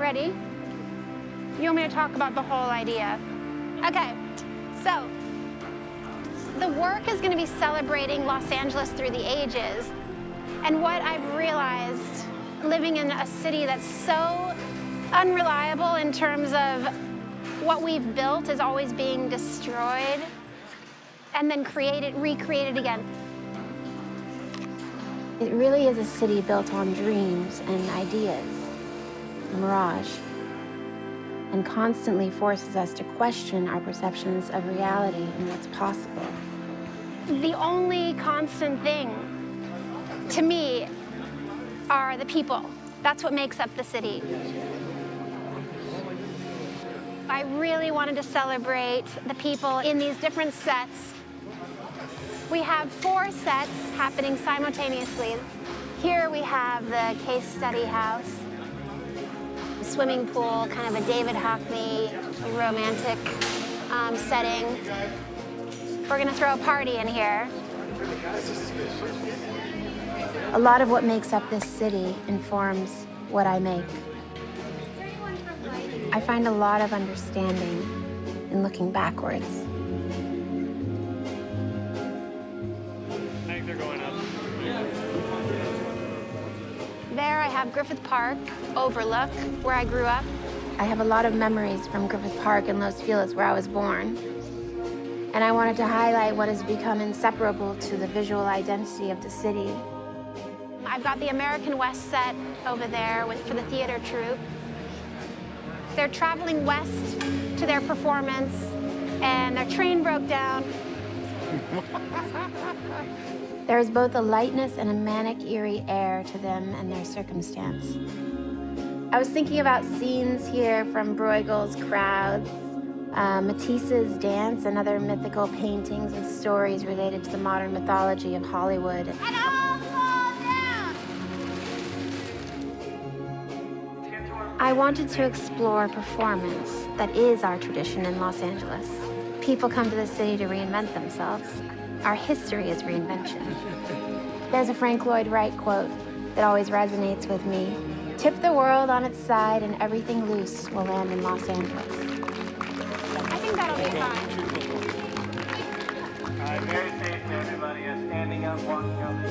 Ready? You want me to talk about the whole idea? Okay, so the work is going to be celebrating Los Angeles through the ages. And what I've realized living in a city that's so unreliable in terms of what we've built is always being destroyed and then recreated again. It really is a city built on dreams and ideas, a mirage, and constantly forces us to question our perceptions of reality and what's possible. The only constant thing to me are the people. That's what makes up the city. I really wanted to celebrate the people in these different sets. We have 4 sets happening simultaneously. Here we have the case study house, swimming pool, kind of a David Hockney romantic setting. We're gonna throw a party in here. A lot of what makes up this city informs what I make. I find a lot of understanding in looking backwards. I think they're going up. There I have Griffith Park, Overlook, where I grew up. I have a lot of memories from Griffith Park in Los Feliz, where I was born. And I wanted to highlight what has become inseparable to the visual identity of the city. I've got the American West set over there for the theater troupe. They're traveling west to their performance, and their train broke down. There is both a lightness and a manic, eerie air to them and their circumstance. I was thinking about scenes here from Bruegel's Crowds, Matisse's Dance, and other mythical paintings and stories related to the modern mythology of Hollywood. And all fall down! I wanted to explore performance that is our tradition in Los Angeles. People come to the city to reinvent themselves. Our history is reinvention. There's a Frank Lloyd Wright quote that always resonates with me. Tip the world on its side and everything loose will land in Los Angeles. I think that'll be fine. All right, very safe to everybody. Standing up, walking out the